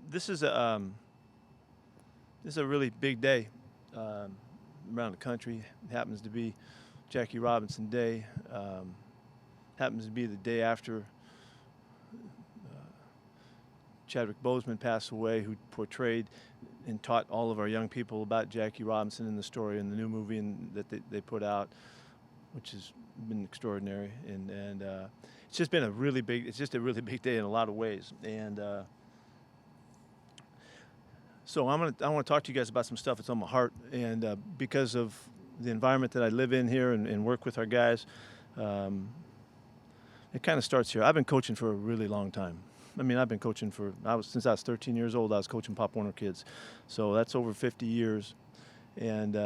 This is a really big day around the country. It happens to be Jackie Robinson Day. Happens to be the day after Chadwick Boseman passed away, who portrayed and taught all of our young people about Jackie Robinson in the story in the new movie that they put out, which has been extraordinary. And it's just been a really big. It's just a really big day in a lot of ways. And so I want to talk to you guys about some stuff that's on my heart. And because of the environment that I live in here and work with our guys, it kind of starts here. I've been coaching for a really long time. I mean, I've been coaching since I was 13 years old. I was coaching Pop Warner kids, so that's over 50 years, and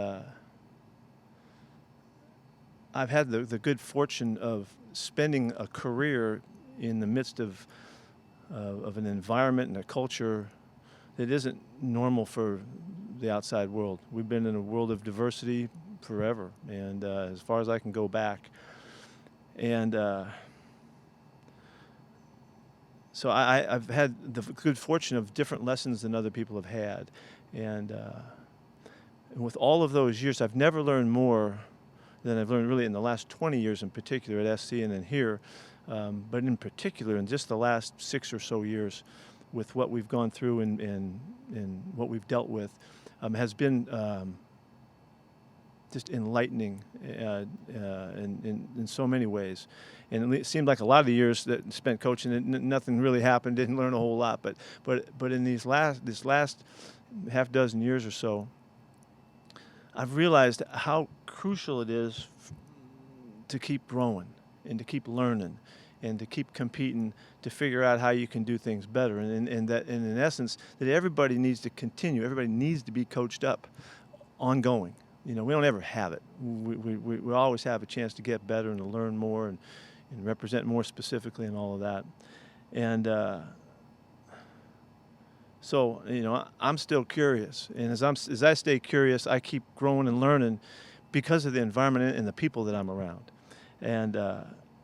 I've had the good fortune of spending a career in the midst of an environment and a culture that isn't normal for the outside world. We've been in a world of diversity forever, and as far as I can go back, and so I've had the good fortune of different lessons than other people have had. And with all of those years, I've never learned more than I've learned really in the last 20 years in particular at SC and then here. But in particular, in just the last 6 or so years, with what we've gone through and what we've dealt with, has been just enlightening in so many ways. And it seemed like a lot of the years that I spent coaching, nothing really happened, didn't learn a whole lot. But in this last half dozen years or so, I've realized how crucial it is to keep growing and to keep learning and to keep competing to figure out how you can do things better. And that, and in essence, that everybody needs to continue. Everybody needs to be coached up ongoing. You know, we don't ever have it. We always have a chance to get better and to learn more and represent more specifically and all of that. And so, you know, I'm still curious. And as I stay curious, I keep growing and learning because of the environment and the people that I'm around. And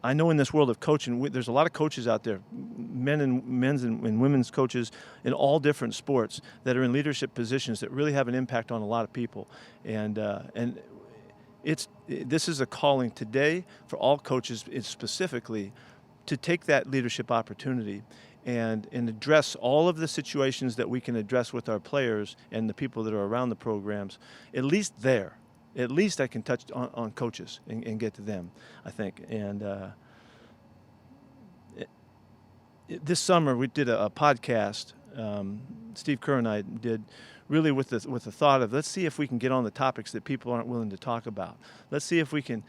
I know in this world of coaching, there's a lot of coaches out there, men's and women's coaches in all different sports that are in leadership positions that really have an impact on a lot of people. And this is a calling today for all coaches specifically to take that leadership opportunity and address all of the situations that we can address with our players and the people that are around the programs, at least there. At least I can touch on coaches and get to them, I think. And this summer we did a podcast. Steve Kerr and I did, really with the thought of, let's see if we can get on the topics that people aren't willing to talk about. Let's see if we can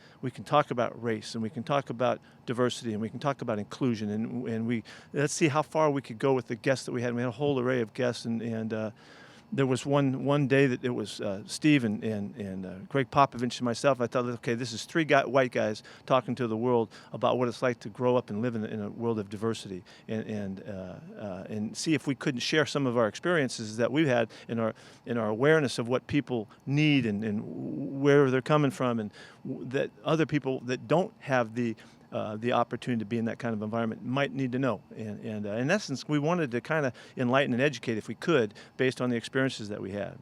talk about race, and we can talk about diversity, and we can talk about inclusion, and let's see how far we could go with the guests that we had. We had a whole array of guests, and there was one day that it was Steve and Greg Popovich and myself. I thought, okay, this is three white guys talking to the world about what it's like to grow up and live in a world of diversity, and see if we couldn't share some of our experiences that we've had in our awareness of what people need and where they're coming from, and that other people that don't have the opportunity to be in that kind of environment might need to know. And in essence, we wanted to kind of enlighten and educate, if we could, based on the experiences that we had.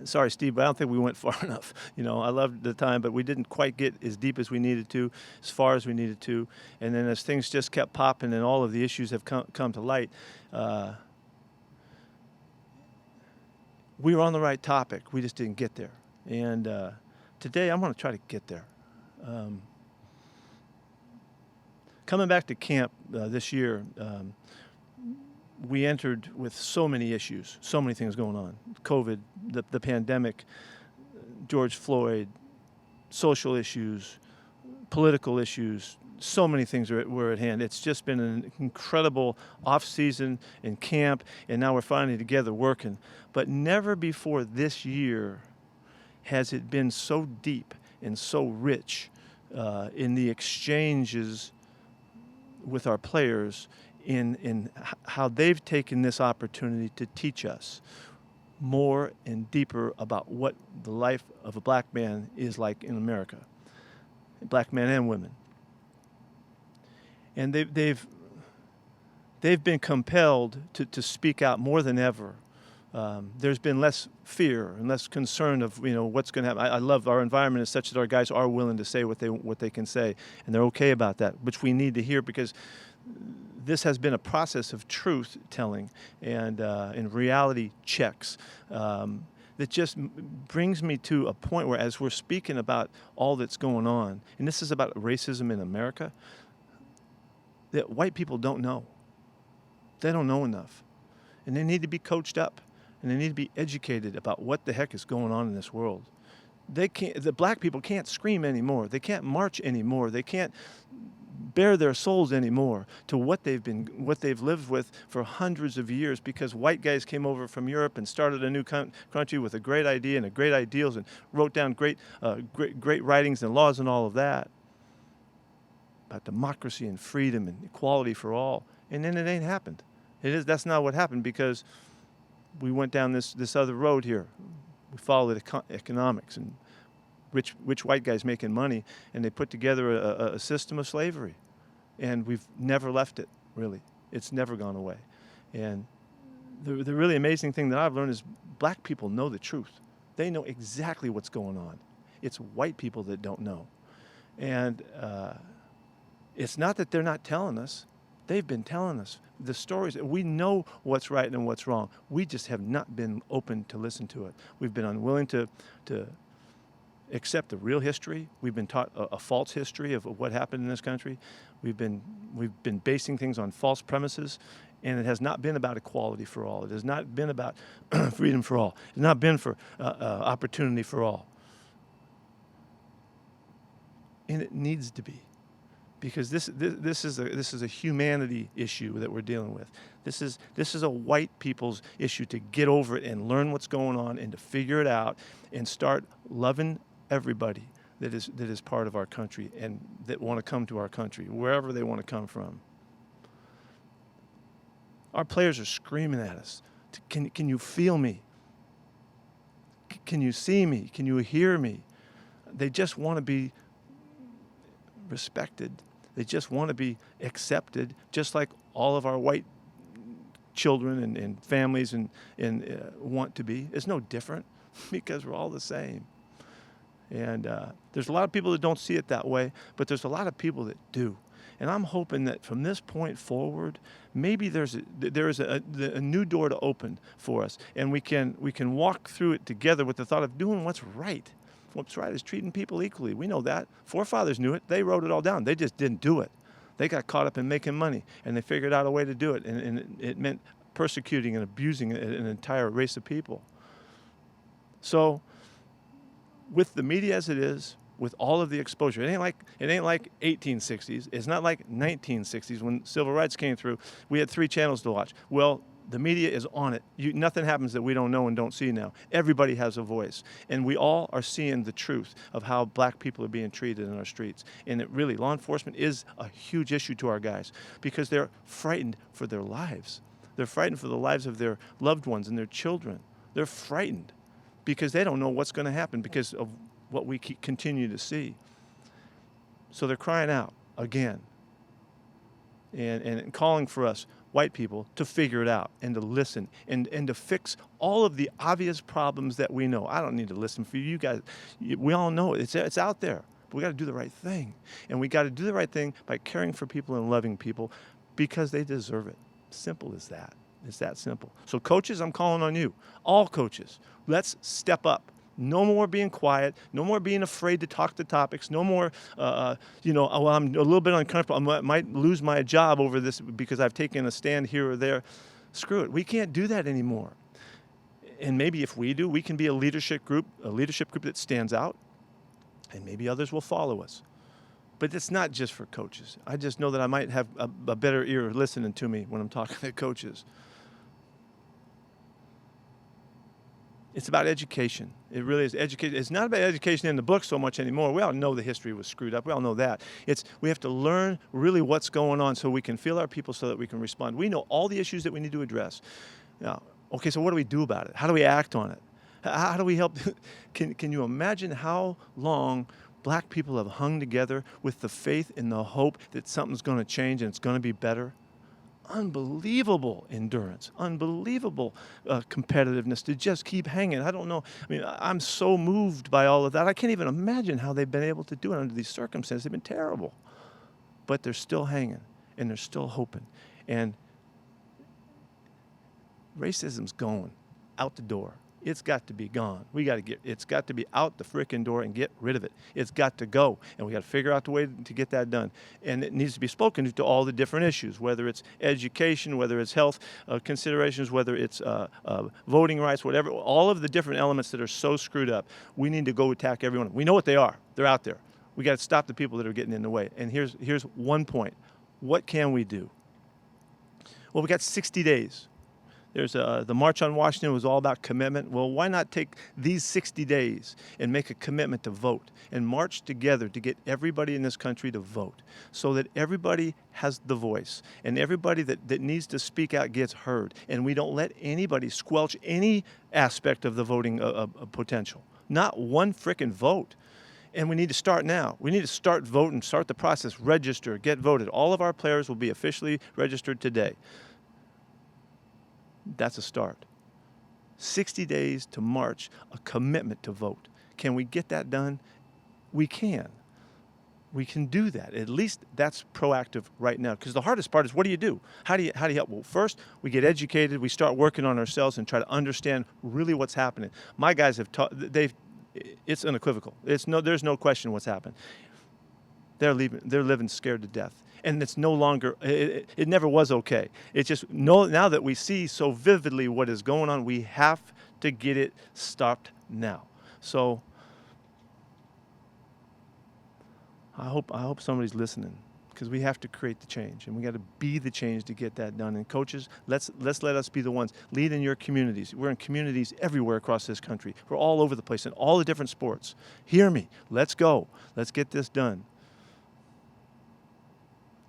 Sorry, Steve, but I don't think we went far enough. You know, I loved the time, but we didn't quite get as deep as we needed to, as far as we needed to. And then as things just kept popping and all of the issues have come to light, we were on the right topic. We just didn't get there. And today I'm going to try to get there. Coming back to camp this year, we entered with so many issues, so many things going on. COVID, the pandemic, George Floyd, social issues, political issues, so many things were at hand. It's just been an incredible off-season in camp, and now we're finally together working. But never before this year has it been so deep and so rich in the exchanges with our players in how they've taken this opportunity to teach us more and deeper about what the life of a black man is like in America, black men and women. And they've they've been compelled to speak out more than ever. There's been less fear and less concern of what's going to happen. I love our environment is such that our guys are willing to say what they can say, and they're okay about that, which we need to hear because this has been a process of truth telling and reality checks that just brings me to a point where, as we're speaking about all that's going on, and this is about racism in America, that white people don't know. They don't know enough, and they need to be coached up. And they need to be educated about what the heck is going on in this world. The black people can't scream anymore. They can't march anymore. They can't bare their souls anymore to what they've lived with for hundreds of years because white guys came over from Europe and started a new country with a great idea and great ideals and wrote down great writings and laws and all of that about democracy and freedom and equality for all. And then it ain't happened. That's not what happened because we went down this other road here. We followed economics and rich white guys making money, and they put together a system of slavery. And we've never left it, really. It's never gone away. And the really amazing thing that I've learned is black people know the truth. They know exactly what's going on. It's white people that don't know. And it's not that they're not telling us. They've been telling us the stories. We know what's right and what's wrong. We just have not been open to listen to it. We've been unwilling to accept the real history. We've been taught a false history of what happened in this country. We've been basing things on false premises, and it has not been about equality for all. It has not been about freedom for all. It's not been for opportunity for all. And it needs to be. Because this is a humanity issue that we're dealing with. This is a white people's issue to get over it and learn what's going on and to figure it out and start loving everybody that is part of our country and that want to come to our country, wherever they want to come from. Our players are screaming at us. Can you feel me? Can you see me? Can you hear me? They just want to be respected. They just want to be accepted, just like all of our white children and families and want to be. It's no different because we're all the same. And there's a lot of people that don't see it that way, but there's a lot of people that do. And I'm hoping that from this point forward, maybe there is a new door to open for us, and we can walk through it together with the thought of doing what's right. What's right is treating people equally. We know that. Forefathers knew it. They wrote it all down. They just didn't do it. They got caught up in making money, and they figured out a way to do it, and it meant persecuting and abusing an entire race of people. So with the media as it is, with all of the exposure, it ain't like 1860s. It's not like 1960s when civil rights came through. We had 3 channels to watch. Well, the media is on it. Nothing happens that we don't know and don't see now. Everybody has a voice. And we all are seeing the truth of how black people are being treated in our streets. And law enforcement is a huge issue to our guys because they're frightened for their lives. They're frightened for the lives of their loved ones and their children. They're frightened because they don't know what's going to happen because of what we continue to see. So they're crying out again and calling for us, white people, to figure it out and to listen and to fix all of the obvious problems that we know. I don't need to listen for you guys. We all know it. It's out there. But we got to do the right thing. And we got to do the right thing by caring for people and loving people because they deserve it. Simple as that. It's that simple. So coaches, I'm calling on you. All coaches, let's step up. No more being quiet. No more being afraid to talk the topics. No more, I'm a little bit uncomfortable. I might lose my job over this because I've taken a stand here or there. Screw it. We can't do that anymore. And maybe if we do, we can be a leadership group that stands out, and maybe others will follow us. But it's not just for coaches. I just know that I might have a better ear listening to me when I'm talking to coaches. It's about education. It really is education. It's not about education in the book so much anymore. We all know the history was screwed up. We all know that. We have to learn really what's going on so we can feel our people so that we can respond. We know all the issues that we need to address. Now, okay, so what do we do about it? How do we act on it? How do we help? Can you imagine how long black people have hung together with the faith and the hope that something's going to change and it's going to be better? unbelievable endurance, unbelievable competitiveness to just keep hanging. I don't know. I mean, I'm so moved by all of that. I can't even imagine how they've been able to do it under these circumstances. They've been terrible. But they're still hanging, and they're still hoping. And racism's going out the door. It's got to be gone. It's got to be out the frickin' door and get rid of it. It's got to go, and we got to figure out the way to get that done. And it needs to be spoken to all the different issues, whether it's education, whether it's health considerations, whether it's voting rights, whatever, all of the different elements that are so screwed up. We need to go attack everyone. We know what they are. They're out there. We got to stop the people that are getting in the way. And here's one point. What can we do? Well, we got 60 days. There's the March on Washington was all about commitment. Well, why not take these 60 days and make a commitment to vote and march together to get everybody in this country to vote so that everybody has the voice and everybody that needs to speak out gets heard, and we don't let anybody squelch any aspect of the voting potential. Not one frickin' vote. And we need to start now. We need to start voting, start the process, register, get voted. All of our players will be officially registered today. That's a start. 60 days to March, a commitment to vote. Can we get that done? We can. We can do that. At least that's proactive right now. Because the hardest part is, what do you do? How do you help? Well, first, we get educated. We start working on ourselves and try to understand really what's happening. My guys have taught, it's unequivocal. There's no question what's happened. They're living scared to death. And it's no longer, it never was okay. It's just, now that we see so vividly what is going on, we have to get it stopped now. So I hope somebody's listening, because we have to create the change, and we got to be the change to get that done. And coaches, let's let us be the ones. Lead in your communities. We're in communities everywhere across this country. We're all over the place in all the different sports. Hear me. Let's go. Let's get this done.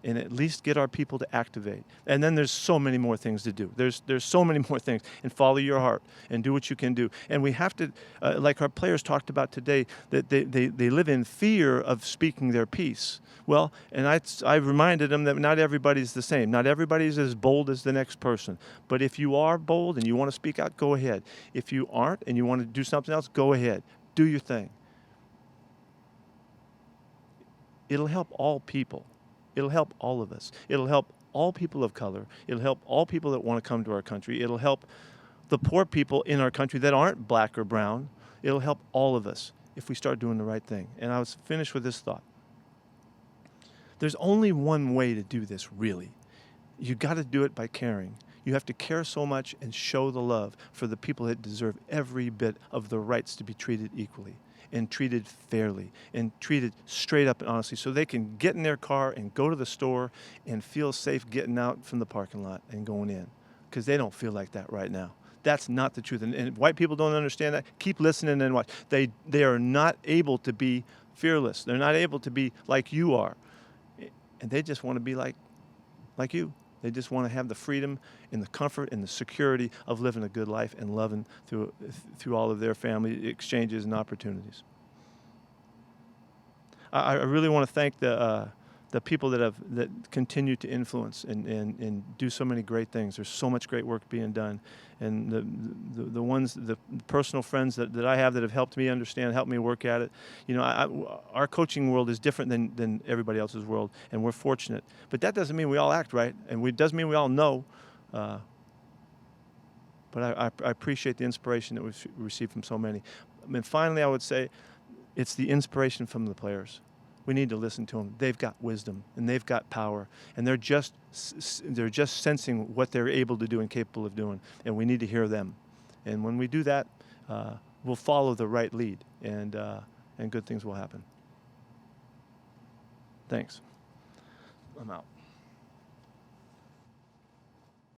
And at least get our people to activate. And then there's so many more things to do. There's so many more things. And follow your heart and do what you can do. And we have to, like our players talked about today, that they live in fear of speaking their piece. Well, and I reminded them that not everybody's the same. Not everybody's as bold as the next person. But if you are bold and you want to speak out, go ahead. If you aren't and you want to do something else, go ahead. Do your thing. It'll help all people. It'll help all of us. It'll help all people of color. It'll help all people that want to come to our country. It'll help the poor people in our country that aren't black or brown. It'll help all of us if we start doing the right thing. And I was finished with this thought. There's only one way to do this, really. You got to do it by caring. You have to care so much and show the love for the people that deserve every bit of the rights to be treated equally and treated fairly and treated straight up and honestly, so they can get in their car and go to the store and feel safe getting out from the parking lot and going in, because they don't feel like that right now. That's not the truth. And white people don't understand that. Keep listening and watch. They are not able to be fearless. They're not able to be like you are. And they just want to be like you. They just want to have the freedom and the comfort and the security of living a good life and loving through all of their family exchanges and opportunities. I really want to thank the people that continue to influence and do so many great things. There's so much great work being done, and the personal friends that I have that have helped me understand, helped me work at it. You know, our coaching world is different than everybody else's world, and we're fortunate. But that doesn't mean we all act right, and it doesn't mean we all know. But I appreciate the inspiration that we've received from so many. And finally, I would say it's the inspiration from the players. We need to listen to them. They've got wisdom and they've got power, and they're just sensing what they're able to do and capable of doing, and we need to hear them. And when we do that, we'll follow the right lead, and good things will happen. Thanks. I'm out.